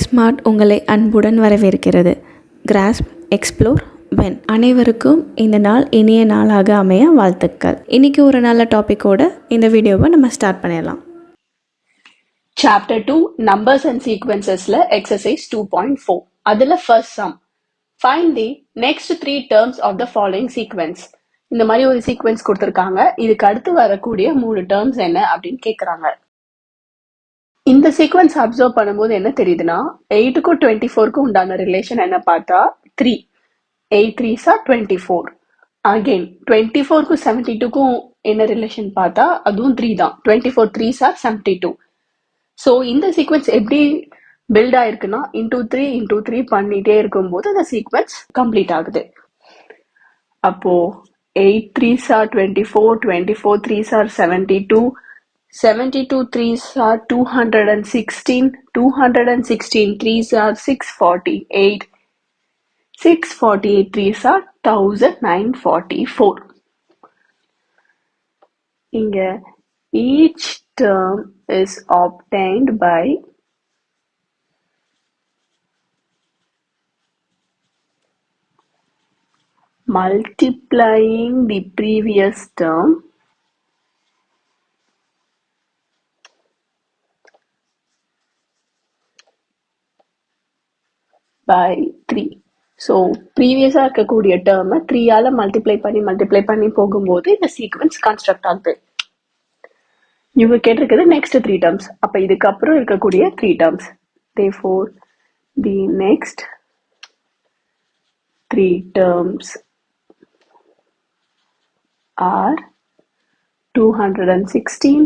Smart உங்களை அன்புடன் வரவேற்கிறது. Grass, explore, when. அனைவருக்கும் இந்த நாள் இனிய நாளாக அமைய வாழ்த்துக்கள். இன்னைக்கு ஒரு நல்ல டாப்பிக்கோட இந்த வீடியோவை நம்ம ஸ்டார்ட் பண்ணிடலாம். சாப்டர் 2 நம்பர்ஸ் அண்ட் சீக்வன்சஸ்ல எக்ஸசைஸ் 2.4. அதுல first sum. Find the next 3 terms of the following sequence. இந்த மாதிரி ஒரு சீக்வன்ஸ் கொடுத்துருக்காங்க. இதுக்கு அடுத்து வரக்கூடிய 3 டேர்ம்ஸ் என்ன அப்படின்னு கேட்குறாங்க. இந்த சீக்வன்ஸ் அப்சர்வ் பண்ணும்போது என்ன தெரியுதுன்னா 8க்கும் 24க்கும் உண்டான ரிலேஷன் என்ன பார்த்தா 3. 8 3s are 24. அகெயின் 24க்கும் 72க்கும் என்ன ரிலேஷன் பார்த்தா அதுவும் 3 தான். 24 3s are 72. ஸோ இந்த சீக்வன்ஸ் எப்படி பில்ட் ஆயிருக்குன்னா இன்டூ 3 பண்ணிட்டே இருக்கும்போது அந்த சீக்வன்ஸ் கம்ப்ளீட் ஆகுது. அப்போ 8 3s are 24, 24 3s are 72, 72 3s are 216, 216 3s are 648, 648 3s are 1944. இங்க each term is obtained by multiplying the previous term by 3. So ப்ரீவியஸாக இருக்கக்கூடிய டேர்மை 3ஆல் மல்டிப்ளை பண்ணி போகும்போது இந்த சீக்வன்ஸ் கன்ஸ்ட்ரக்ட் ஆகுது. இவங்க கேட்டிருக்கிறது நெக்ஸ்ட் 3 டேர்ம்ஸ். அப்போ இதுக்கப்புறம் இருக்கக்கூடிய 3 terms. Therefore, the next 3 terms are 216,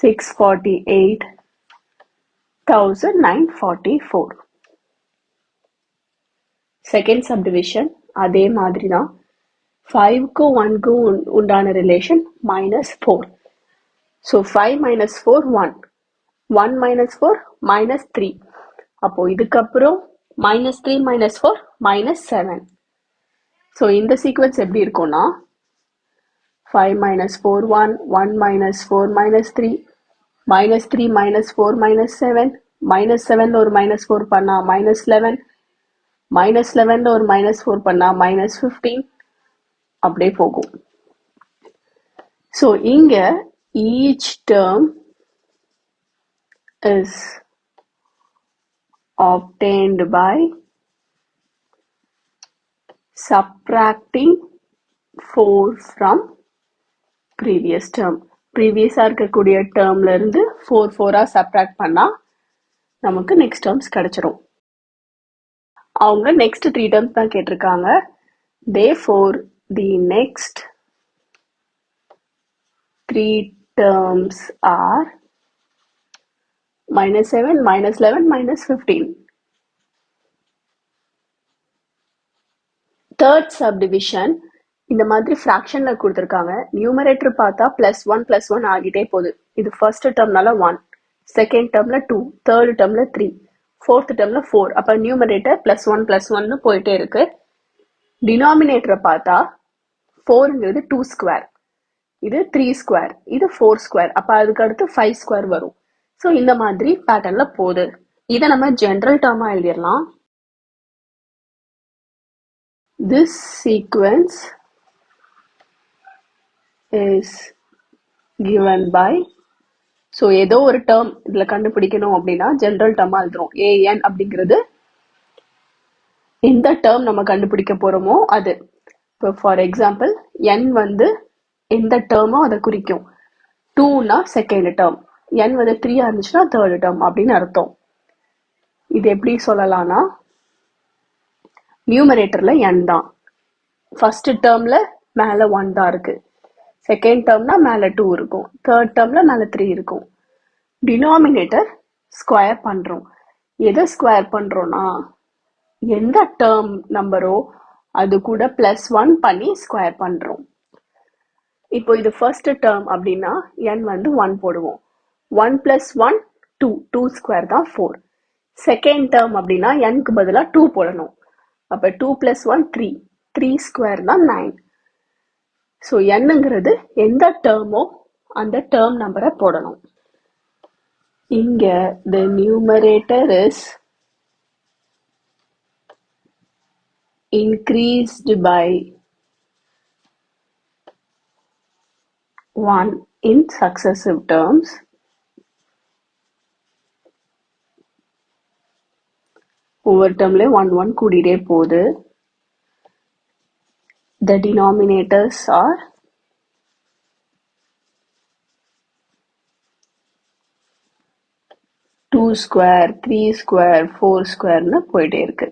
648, 1944. Second subdivision அதே மாதிரி தான். 5க்கும் 1க்கும் உண்டான ரிலேஷன் -4. ஸோ 5 - 4 1, 1 - 4 -3. அப்போ இதுக்கப்புறம் -3 - 4 -7. ஸோ இந்த சீக்வன்ஸ் எப்படி இருக்கும்னா 5 - 4 1, 1 - 4 -3, -3 - 4 -7, -7ல ஒரு -4 பண்ணா -11, -11ல ஒரு -4 பண்ணா -15, அப்படியே போகும். ஸோ இங்க each term is obtained by subtracting 4 from previous term. ப்ரீவியஸாக இருக்கக்கூடிய டேர்ம்ல இருந்து 4 சப்ட்ராக்ட் பண்ணா நமக்கு நெக்ஸ்ட் டேர்ம்ஸ் கிடைச்சிரும். அவங்க நெக்ஸ்ட் 3 டேர்ம்ஸ் தான் கேட்டிருக்காங்க. Therefore, the next 3 terms are -7, -11, -15. Third subdivision இந்த மாதிரி ஃப்ராக்ஷன்ல கொடுத்துருக்காங்க. நியூமரேட்டர் பார்த்தா +1 +1 ஆகிட்டே போகுது. இது ஃபர்ஸ்ட் டேர்ம்னால 1, செகண்ட் டேர்ம்ல 2, தேர்ட் டேர்ம்ல 3, ஃபோர்த் டேர்ம்ல 4. அப்போ நியூமரேட்டர் +1 +1 போயிட்டே இருக்கு. டினாமினேட்டரை பார்த்தா 4ங்கிறது 2 ஸ்கொயர், இது 3 ஸ்கொயர், இது 4 ஸ்கொயர். அப்போ அதுக்கு அடுத்து 5 ஸ்கொயர் வரும். ஸோ இந்த மாதிரி பேட்டர்ன்ல போகுது. இதை நம்ம ஜென்ரல் டேர்மா எழுதிடலாம். This sequence is given by, so ஏதோ ஒரு டேர்ம் இதுல கண்டுபிடிக்கணும் அப்படின்னா ஜென்ரல் டேர்மா எழுதுறோம். an அப்படிங்கிறது எந்த டேர்ம் நம்ம கண்டுபிடிக்க போறோமோ அது. இப்போ ஃபார் எக்ஸாம்பிள் n வந்து எந்த டேர்மோ அதை குறிக்கும். 2னா செகண்ட் டேர்ம், n வந்து 3 இருந்துச்சுன்னா தேர்ட் டேர்ம் அப்படின்னு அர்த்தம். இது எப்படி சொல்லலாம்னா நியூமரேட்டர்ல n தான். ஃபர்ஸ்ட் டேர்ம்ல மேல 1 தான் இருக்கு, செகண்ட் டேர்ம்னா மேல 2 இருக்கும், தேர்ட் டேர்ம்ல மேல 3 இருக்கும். டினாமினேட்டர் ஸ்கொயர் பண்றோம். எதை ஸ்கொயர் பண்றோம்னா எந்த டேர்ம் நம்பரோ அது கூட +1 பண்ணி ஸ்கொயர் பண்றோம். இப்போ இது ஃபர்ஸ்ட் டேர்ம் அப்படின்னா n வந்து 1 போடுவோம். 1 + 1 2, 2 ஸ்கொயர் தான் 4. செகண்ட் டேர்ம் அப்படின்னா nக்கு பதிலாக 2 போடணும். அப்போ 2 + 1 3, 3 ஸ்கொயர் தான் 9. ஸோ என்னங்கிறது எந்த டேர்மோ அந்த டேர்ம் நம்பரை போடணும். இங்க the numerator is increased by 1 in successive terms ஒவ்வொரு டேர்ம்ல 1 கூடிட்டே போகுது. The denominators are 2 square, 3 square, 4 squareன்னு போயிட்டே இருக்கு.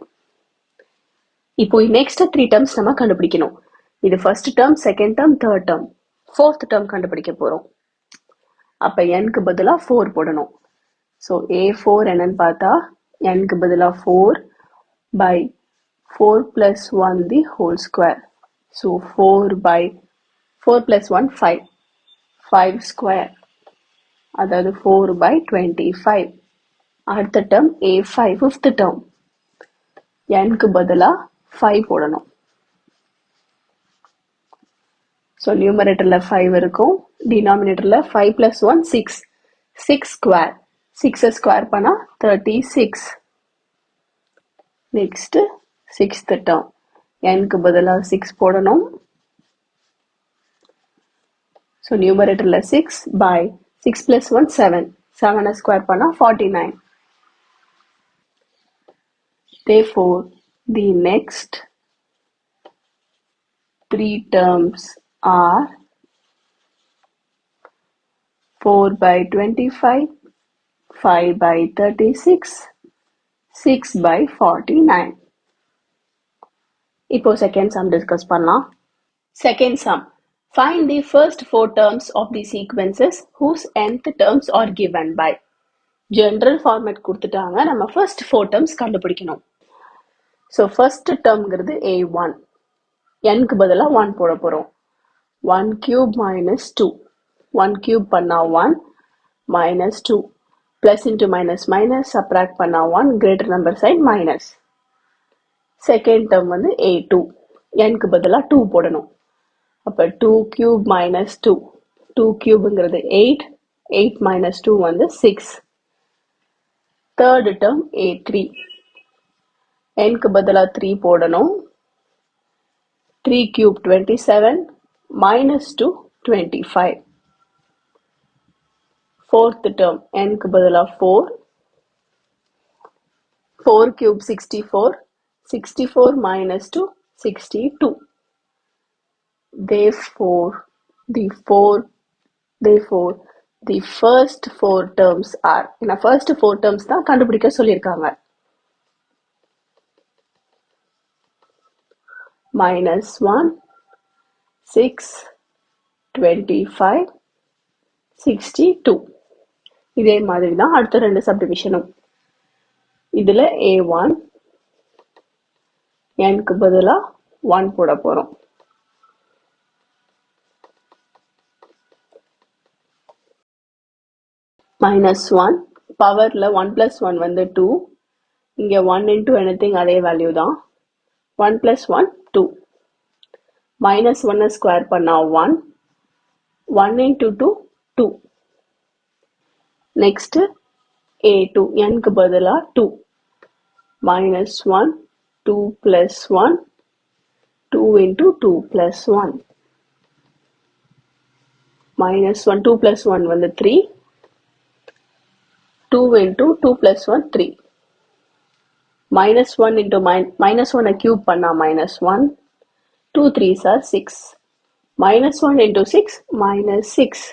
இப்போ நெக்ஸ்ட் 3 டேர்ம்ஸ் நம்ம கண்டுபிடிக்கணும். இது first term, second term, third term, fourth term கண்டுபிடிக்க போறோம். அப்ப nக்கு பதிலா 4 போடணும். ஸோ a4 என்னன்னு பார்த்தா nக்கு பதிலா 4 by 4 plus 1 the whole square. So 4 by 4 plus 1 5. 5 square. அதாவது 4 by 25. அடுத்த டேர்ம் a5 ஃபிஃப்த் டேர்ம். nக்கு பதிலா 5 போடணும். ஸோ நியூமரேட்டர்ல 5 இருக்கும், டினாமினேட்டர்ல 5 plus 1 6. 6 ஸ்கொயர். 6 ஸ்கொயர் பண்ணா 36. Next sixth term. nக்கு பதிலா 6 போடணும். ஸோ நியூமரேட்டர்ல 6 by 6 plus 1 7. 7 ஸ்கொயர் பண்ணா 49. Therefore, the next 3 terms are 4 by 25, 5 by 36, 6 by 49. இப்போ second sum discuss பண்ணலாம். Second sum. Find the first 4 terms of the sequences whose nth terms are given by. General format கொடுத்துட்டாங்க, நம்ம first 4 terms கண்டுபிடிக்கணும். So first டேர்ம்ங்கிறது a1. nக்கு பதிலாக 1 போட போகிறோம். 1 cube minus 2. 1 cube பண்ணா 1 minus 2. Plus into minus minus subtract பண்ணா 1 greater number side minus. Second term வந்து a2. nக்கு பதிலாக 2 போடணும். அப்போ 2 cube minus 2. 2 cubeங்கிறது 8. 8 minus 2 வந்து 6. Third term a3. nக்கு பதிலாக 3 போடணும். 3 cube 27 minus 2 25. Fourth term nக்கு பதிலா 4. 4 cube 64. 64 minus 2 62. Therefore the first 4 terms are, first 4 terms தான் கண்டுபிடிக்க சொல்லியிருக்காங்க. minus 1, 6, 25, 62. இதே மாதிரி தான் அடுத்த ரெண்டு சப்டிவிஷனும். இதுல a1 nக்கு பதிலா 1 போட போறோம். minus 1 பவர்ல 1 plus 1 வந்து 2. இங்க 1 into anything அதே வேல்யூ தான். 1 plus 1 2. minus 1 ஸ்கொயர் பண்ணா 1. 1 into 2 2. நெக்ஸ்ட் a2 nக்கு பதிலா 2. minus 1 2 plus 1 2 into 2 plus 1. minus 1 2 plus 1 வந்து 3. 2 into 2 plus 1 3. minus 1 into minus 1 cube பண்ணா minus 1. 2 3s are 6. minus 1 into 6 minus 6.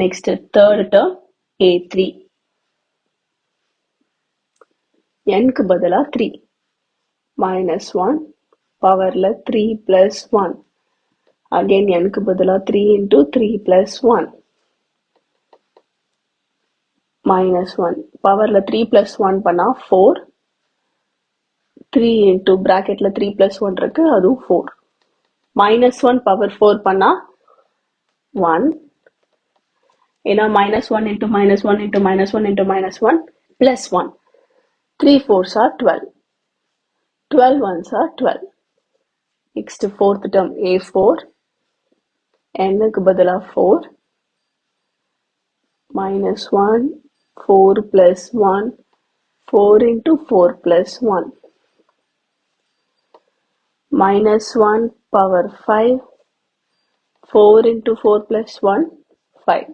Next third term a3. nக்கு பதிலா 3. minus 1 பவர்ல 3 plus 1. again nக்கு பதிலா 3 into 3 plus 1. minus 1 பவர்ல 3 plus 1 பண்ணா 4. 3 into bracketல 3 plus 1 இருக்கு, அதுவும் 4. minus 1 power 4 பண்ணா 1. ஏன்னா minus 1 into minus 1 into minus 1 into minus 1 plus 1. 3 4s are 12. 12 1s are 12. Next fourth term a4. nக்கு பதிலா 4. minus 1 4 plus 1 4 into 4 plus 1. minus 1 power 5, 4 into 4 plus 1, 5.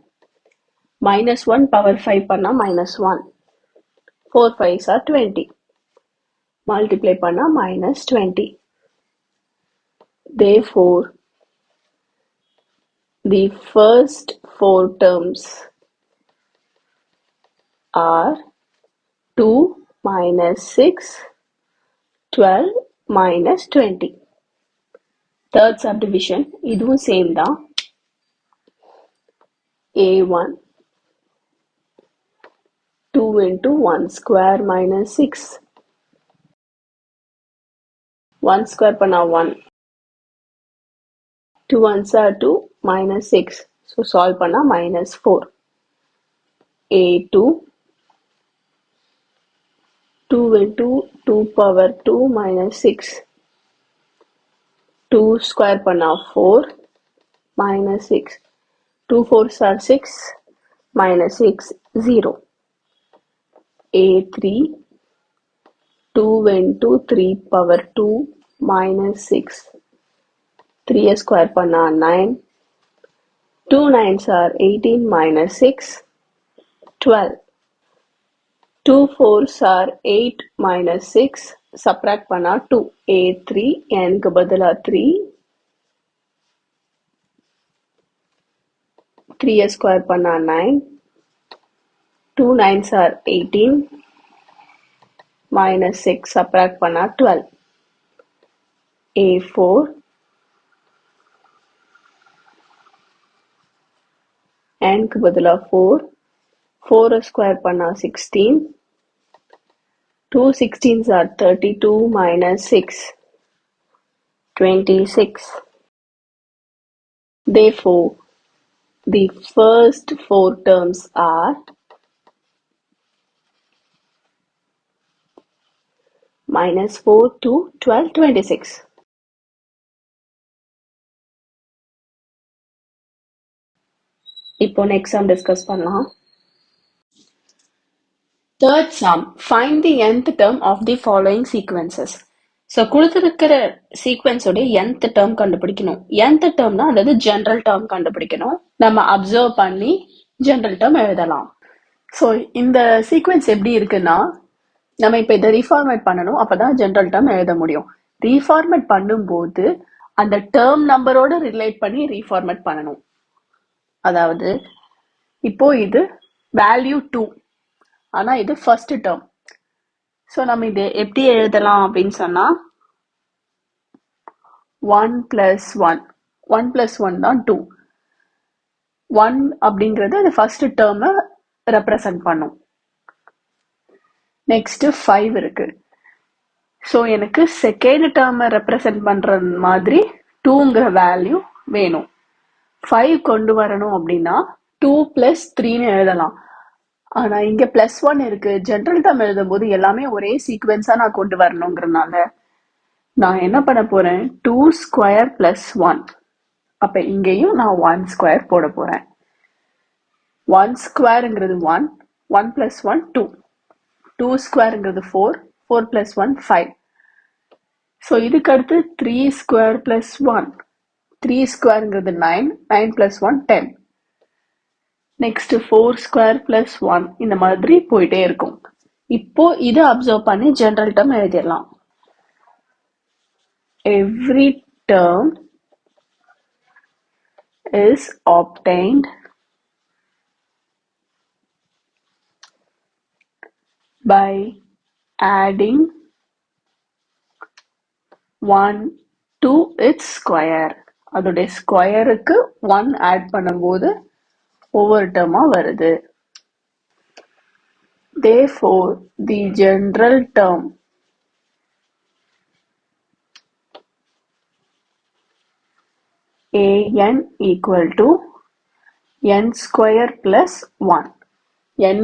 Minus 1 power 5 panna minus 1. 4 5s are 20. Multiply panna minus 20. Therefore, the first 4 terms are 2 minus 6, 12 minus 20. Third subdivision, இதுவும் same தான். A1, 2 into 1 square minus 6. 1 square panna 1. 2 ones are 2 minus 6. So solve panna minus 4. A2, 2 into 2 power 2 minus 6. 2 square panna 4 minus 6. 2 4s are 6 minus 6, 0. A3, 2 into 3 power 2 minus 6. 3 square panna 9. 2 9s are 18 minus 6, 12. 2 4s are 8 minus 6. Subtract panna 2. A3 n க்கு பதிலா 3. 3 square panna 9. 2 9s are 18 minus 6. Subtract panna 12. A4 n க்கு பதிலா 4. 4 square panna 16. 2 16s are 32 minus 6, 26. Therefore, the first 4 terms are minus 4 to 12, 26. இப்போ next sum discuss பண்ணலாம். Third sum, find the nth term of the following sequences. So கொடுத்துருக்கிற சீக்வன்ஸோடைய nth term கண்டுபிடிக்கணும். nth டேர்ம்னா அதாவது general term கண்டுபிடிக்கணும். நம்ம observe பண்ணி general term எழுதலாம். So இந்த சீக்வன்ஸ் எப்படி இருக்குன்னா, நம்ம இப்போ இதை ரீஃபார்மேட் பண்ணணும், அப்பதான் ஜென்ரல் டேர்ம் எழுத முடியும். ரீஃபார்மேட் பண்ணும்போது அந்த டேர்ம் நம்பரோட ரிலேட் பண்ணி ரீஃபார்மேட் பண்ணணும். அதாவது இப்போ இது வேல்யூ 2, ஆனா இது ஃபர்ஸ்ட் டேர்ம். ஸோ நம்ம இதை எப்படி எழுதலாம் அப்படின்னு சொன்னா 1 plus 1. 1 plus 1 தான் 2. 1 அப்படிங்கிறது அது ஃபர்ஸ்ட் டேர்மை ரெப்ரசன்ட் பண்ணும். நெக்ஸ்ட் 5 இருக்கு. ஸோ எனக்கு செகண்ட் டேர்மை ரெப்ரசன்ட் பண்ற மாதிரி 2ங்கிற வேல்யூ வேணும். 5 கொண்டு வரணும் அப்படின்னா 2 plus 3ன்னு எழுதலாம். ஆனா இங்க +1 இருக்கு. ஜென்ரல் டேர்ம் எழுதும் போது எல்லாமே ஒரே சீக்வென்ஸா நான் கொண்டு வரணுங்கிறதுனால நான் என்ன பண்ண போறேன், 2 square plus 1. அப்ப இங்கேயும் நான் 1 square போட போறேன். 1 squareங்கிறது 1, 1 plus 1 2. 2 squareங்கிறது 4, 4 plus 1 5. ஸோ இதுக்கு அடுத்து 3 square plus 1. 3 squareங்கிறது 9, 9 plus 1 10. Next 4 square plus 1 இந்த மாதிரி போயிட்டே இருக்கும். இப்போ இதை அப்சர்வ் பண்ணி ஜென்ரல் டேர்ம் எழுதிடலாம். Every term is obtained by adding 1 to its square. அதோடைய ஸ்கொயருக்கு 1 ஆட் பண்ணும்போது ஒவ்வொரு டேர்மா வருது. Therefore, the general term an equal to n square plus 1.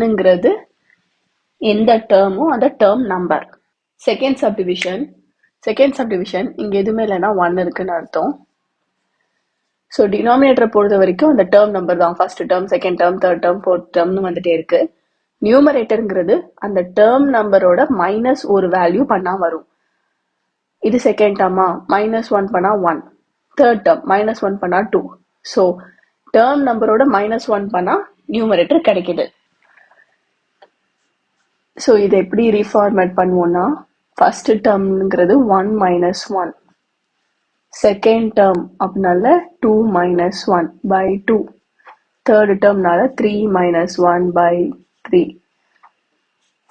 nங்கிறது எந்த டேர்மோ அந்த டேர்ம் நம்பர். செகண்ட் சப்டிவிஷன் இங்க எதுவுமே இல்லைன்னா 1 இருக்குன்னு அர்த்தம். ஸோ டினாமினேட்டரை பொறுத்த வரைக்கும் அந்த டேர்ம் நம்பர் தான். First term, second term, third term, fourth டேர்ம்னு வந்துட்டே இருக்கு. நியூமரேட்டருங்கிறது அந்த டேர்ம் நம்பரோட மைனஸ் ஒரு வேல்யூ பண்ணா வரும். இது செகண்ட் டேர்மா, -1 பண்ணா 1. தேர்ட் டேர்ம் -1 பண்ணா 2. ஸோ டேர்ம் நம்பரோட -1 பண்ணா நியூமரேட்டர் கிடைக்குது. ஸோ இதை எப்படி ரீஃபார்மேட் பண்ணுவோம்னா, ஃபர்ஸ்ட் டேர்ம்ங்கிறது 1 - 1, செகண்ட் டேர்ம் அப்படினால 2 - 1 by 2, தேர்ட் டேர்ம்னால 3 - 1 by 3,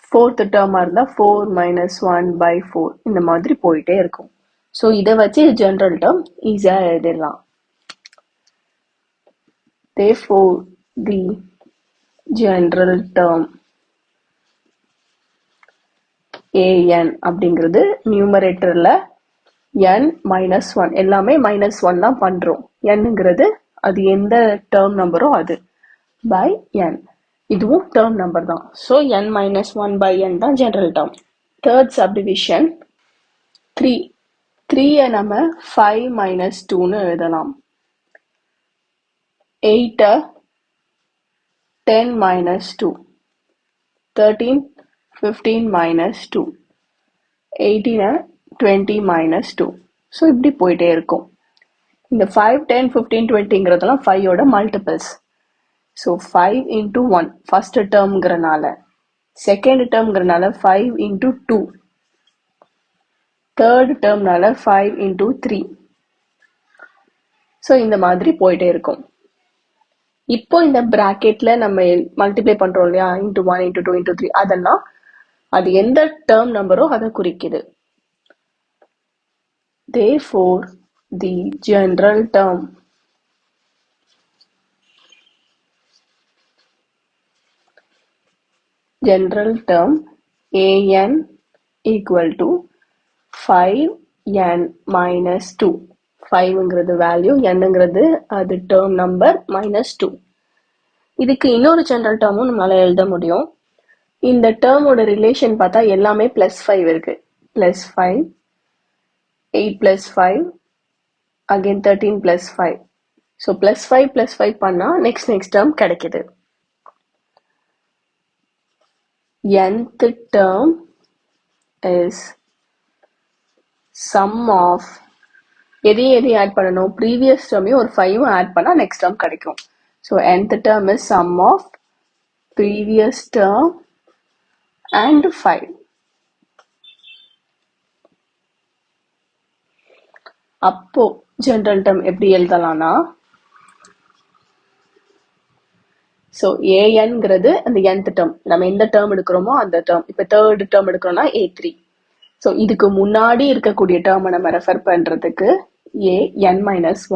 ஃபோர்த் டேர்மாக இருந்தால் 4 - 1 by 4, இந்த மாதிரி போயிட்டே இருக்கும். ஸோ இதை வச்சு ஜென்ரல் டேர்ம் ஈஸியாக எழுதிடலாம். Therefore, the general term an அப்படிங்கிறது நியூமரேட்டரில் n - 1, எல்லாமே -1 தான் பண்ணுறோம். nங்கிறது அது எந்த டேர்ம் நம்பரோ அது by n, இதுவும் டேர்ம் நம்பர் தான். ஸோ n - 1 by n தான் ஜென்ரல் டேர்ம். Third subdivision 3. 3-ஐ நம்ம 5 - 2ன்னு எழுதலாம். 8-ஐ 10 - 2, 13 15 - 2, 18-ஐ 20 - 2. ஸோ இப்படி போயிட்டே இருக்கும். இந்த 5 10 15 20ங்கிறதெல்லாம் 5ஓட மல்டிபிள்ஸ். ஸோ 5 into 1 ஃபர்ஸ்ட் டேர்ம்ங்கிறனால, செகண்ட் டேர்ம்ங்கிறனால 5 into 2, தேர்ட் டேர்ம்னால 5 into 3. ஸோ இந்த மாதிரி போயிட்டே இருக்கும். இப்போ இந்த பிராக்கெட்ல நம்ம மல்டிப்ளை பண்றோம் இல்லையா, இன்டூ 1 இன்டூ 2 இன்டூ 3, அதெல்லாம் அது எந்த டேர்ம் நம்பரோ அதை குறிக்குது. Therefore, the general term an equal to 5n minus 2. 5ங்கிறது value, nங்கிறது அது டேர்ம் நம்பர், -2. இதுக்கு இன்னொரு ஜென்ரல் டேர்மும் நம்மளால எழுத முடியும். இந்த டேர்மோட ரிலேஷன் பார்த்தா எல்லாமே +5 இருக்கு. +5, 8 + 5, again 13 + 5. ஸோ +5 + 5 பண்ணா நெக்ஸ்ட் டேர்ம் கிடைக்குது. nth term is sum of, எதையும் ஆட் பண்ணணும், ப்ரீவியஸ் டேர்மையும் ஒரு 5 ஆட் பண்ணா நெக்ஸ்ட் டேர்ம் கிடைக்கும். So nth term is sum of previous term and 5. அப்போ ஜென்ரல் டேர்ம் எப்படி எழுதலாம்னா, ஸோ ஏஎன்ங்கிறது அந்த nth டேர்ம், நம்ம எந்த டேர்ம் எடுக்கிறோமோ அந்த டேர்ம். இப்போ தேர்ட் டேர்ம் எடுக்கிறோம்னா A3. ஸோ இதுக்கு முன்னாடி இருக்கக்கூடிய டேர்மை நம்ம ரெஃபர் பண்ணுறதுக்கு an -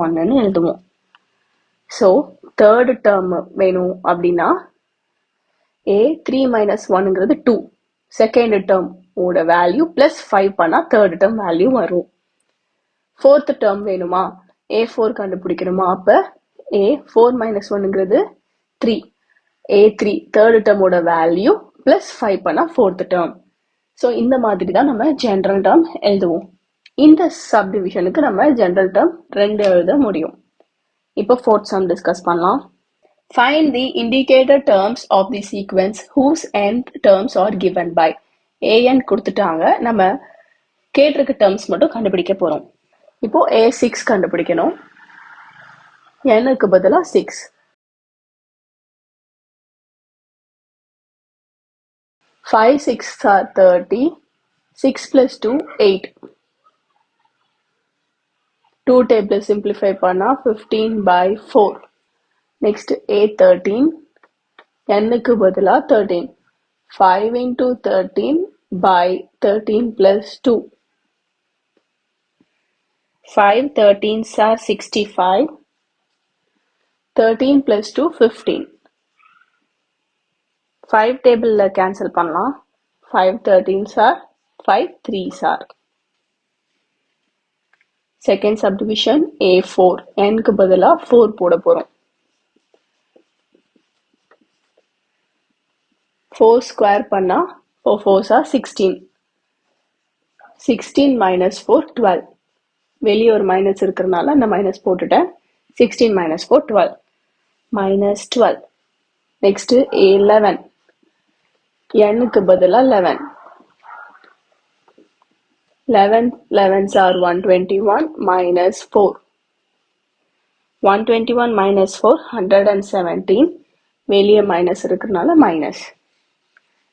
1ன்னு எழுதுவோம். ஸோ தேர்ட் டேர்ம் வேணும் அப்படின்னா A3 - 1ங்கிறது 2, செகண்ட் டேர்ம் ஓட வேல்யூ +5 பண்ணா தேர்ட் டேர்ம் வேல்யூ வரும். ஃபோர்த் டேர்ம் வேணுமா, A4 கண்டுபிடிக்கணுமா, அப்போ A4 - 1ங்கிறது 3, A3 தேர்ட் டேர்மோட வேல்யூ +5 பண்ணா ஃபோர்த் டேர்ம். ஸோ இந்த மாதிரி தான் நம்ம ஜென்ரல் டேர்ம் எழுதுவோம். இந்த சப்டிவிஷனுக்கு நம்ம ஜென்ரல் டேர்ம் 2 எழுத முடியும். இப்போ ஃபோர்த் சம் டிஸ்கஸ் பண்ணலாம். Find the indicator terms of the sequence whose nth terms are given by. an கொடுத்துட்டாங்க, நம்ம கேட்டிருக்க டேர்ம்ஸ் மட்டும் கண்டுபிடிக்க போறோம். இப்போ A6 கண்டுபிடிக்கணும். nக்கு பதிலா 6. 5 6 are 30, 6 plus 2 8. 2 table simplify பண்ணா 15 by 4. Next A13, nக்கு பதிலா 13. 5 into 13 by 13 plus 2. 5 13s are 65. 13 plus 2 15. 5 table cancel பண்ணலாம். 5 13s are 5 3s are. Second subdivision A4, nக்கு பதிலா 4 போட போறோம். 4 square பண்ணா 4 4s are 16. 16 minus 4 12. வெளியே ஒரு மைனஸ் இருக்கிறதுனால அந்த மைனஸ் போட்டுட்டேன். 16 minus 4 12. minus 12. Next A11, nக்கு பதிலா 11. 11s are 121 minus 4. 121 minus 4, 117. வெளியே மைனஸ் இருக்கிறதுனால மைனஸ்.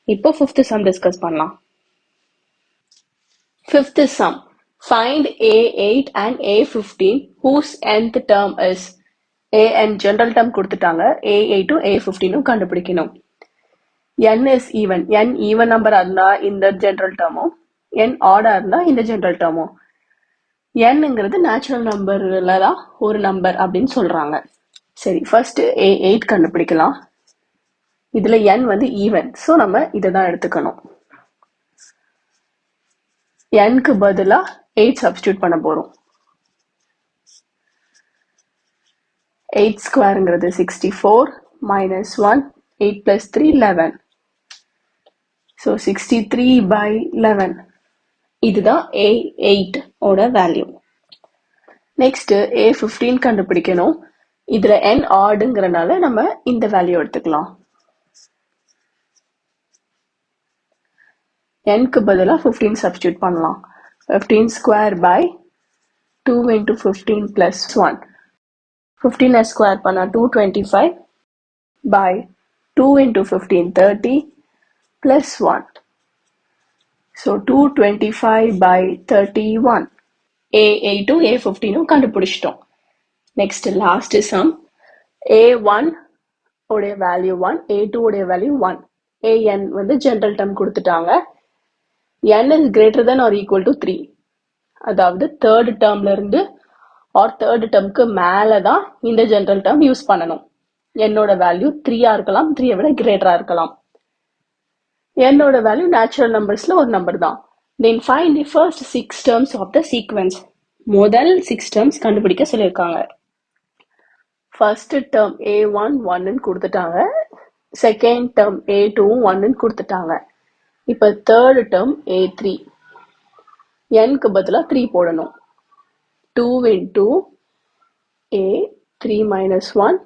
இப்போ ஃபிஃப்த் சம் டிஸ்கஸ் பண்ணலாம். Fifth sum. Find A8 and A15 whose nth term is. An general term கொடுத்துட்டாங்க. A8 A15 கண்டுபிடிக்கணும். n is even. n even number இருந்தா இந்த general termம், n odd இருந்தா இந்த general termம். nங்கிறது நேச்சுரல் நம்பர்ல தான் ஒரு நம்பர் அப்படின்னு சொல்றாங்க. சரி, ஃபர்ஸ்ட் A8 கண்டுபிடிக்கலாம். இதுல n வந்து ஈவன், ஸோ நம்ம இதை தான் எடுத்துக்கணும். nக்கு பதிலா 8 சப்ஸ்டியூட் பண்ண போறோம். 8 ஸ்கொயருங்கிறது 64 minus 1, 8 plus 3, 11. So 63 by 11. இதுதான் A8 ஓட வேல்யூ. நெக்ஸ்ட் A15 கண்டுபிடிக்கணும். இதுல n ஆடுங்கிறனால நம்ம இந்த வேல்யூ எடுத்துக்கலாம். nக்கு பதிலா 15 சப்ஸ்டியூட் பண்ணலாம். 15 square by 2 into 15 plus 1. 15 square பண்ணா 225 by 2 into 15 30 plus 1. So 225 by 31. A8 A15 கண்டுபிடிச்சிட்டோம். Next last some. A1 உடைய வேல்யூ 1, A2 உடைய வேல்யூ 1. an வந்து ஜெனரல் டேர்ம் கொடுத்துட்டாங்க. n is greater than or equal to 3. அதாவது தேர்ட் டேர்ம்ல இருந்து or third டேர்ம்க்கு மேல தான் இந்த ஜெனரல் டேர்ம் யூஸ் பண்ணணும். என்னோட வேல்யூ 3 இருக்கலாம், 3 விட கிரேட்டரா இருக்கலாம். என்னோட வேல்யூ நேச்சுரல் நம்பர்ஸ்ல ஒரு நம்பர் தான். Then find the first 6 terms of the sequence. முதல் 6 டேர்ம்ஸ் கண்டுபிடிக்க சொல்லியிருக்காங்க. ஃபர்ஸ்ட் டேர்ம் A1 1ன்னு கொடுத்துட்டாங்க. செகண்ட் டேர்ம் A2 1ன்னு கொடுத்துட்டாங்க. இப்போ தேர்ட் டேர்ம் A3. nக்கு பதிலா 3 போடணும். 2 into A3 minus 1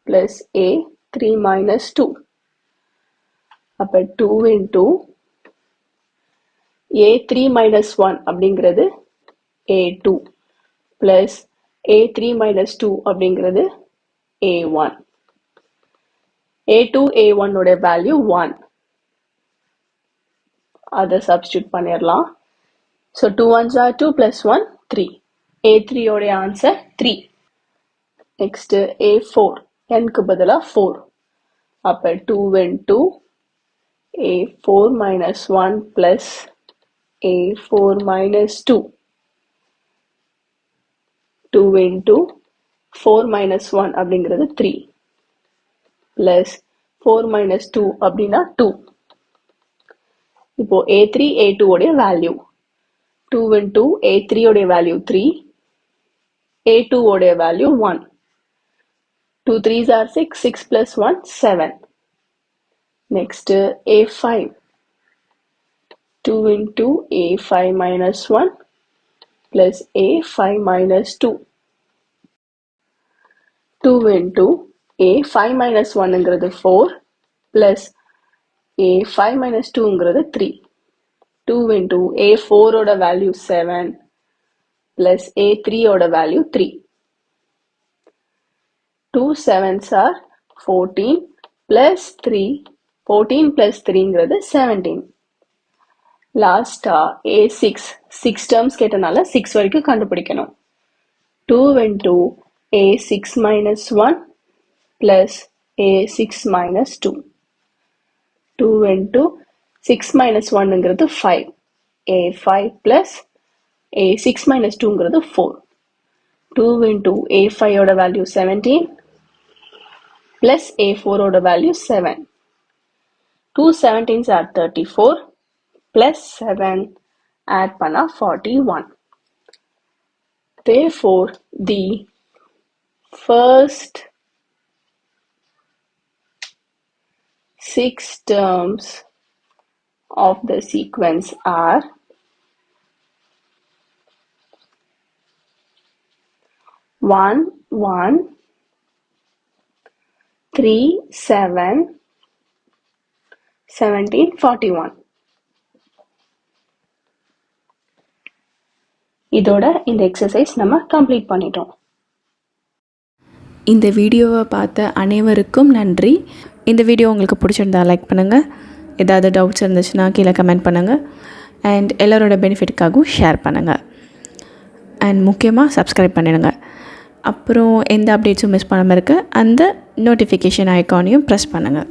plus A3 minus 2. அப்ப 2 into A3 minus 1 அப்படிங்கிறது A2 plus A3 minus 2 அப்படிங்கிறது A1. A2 A1 உடைய வேல்யூ 1. அதை சப்ஸ்டியூட் பண்ணிடலாம். So 2 ones are 2 plus 1 3. A3 உடைய ஆன்சர் 3. Next A4. nக்கு பதிலா 4. அப்ப 2 into A4 minus 1 plus A4 minus 2. 2 into 4 minus 1 அப்படிங்கிறது 3 plus 4 minus 2 அப்படின்னா 2. இப்போ A3 A2 உடைய வேல்யூ 2 into A3 உடைய வேல்யூ 3, A2 உடைய value 1. 2 3s are 6, 6 plus 1 7. Next A5. 2 into A5 minus 1 plus A5 minus 2. 2 into A5 minus 1ங்கிறது 4 plus A5 minus 2ங்கிறது 3. 2 into A4 ஓட value 7 plus A3 ஓட value 3. 2 7s are 14 plus 3. 14 plus 3ங்கிறது 17. லாஸ்டா A6. 6 terms கேட்டனால 6 வரைக்கும் கண்டுபிடிக்கணும். 2 into A6 minus 1 plus A6 minus 2. 2 into 6 minus 1ங்கிறது 5. A5 plus A6 minus 2ங்கிறது 4. 2 into A5 ஓட value 17 plus A4 ஓட value 7. 2 17s are 34 plus 7 add பண்ணா 41. Therefore, the first 6 terms of the sequence are 1 1 3 7 17 41. இதோட இந்த exercise நம்ம complete பண்ணிட்டோம். இந்த வீடியோவை பார்த்த அனைவருக்கும் நன்றி. இந்த வீடியோ உங்களுக்கு பிடிச்சிருந்தா லைக் பண்ணுங்கள். ஏதாவது டவுட்ஸ் இருந்துச்சுன்னா கீழே கமெண்ட் பண்ணுங்கள். அண்ட் எல்லோரோட பெனிஃபிட்டுக்காகவும் ஷேர் பண்ணுங்கள். அண்ட் முக்கியமாக சப்ஸ்கிரைப் பண்ணிடுங்க. அப்புறம் எந்த அப்டேட்ஸும் மிஸ் பண்ணாமல் இருக்க அந்த நோட்டிஃபிகேஷன் ஐக்கானையும் ப்ரெஸ் பண்ணுங்கள்.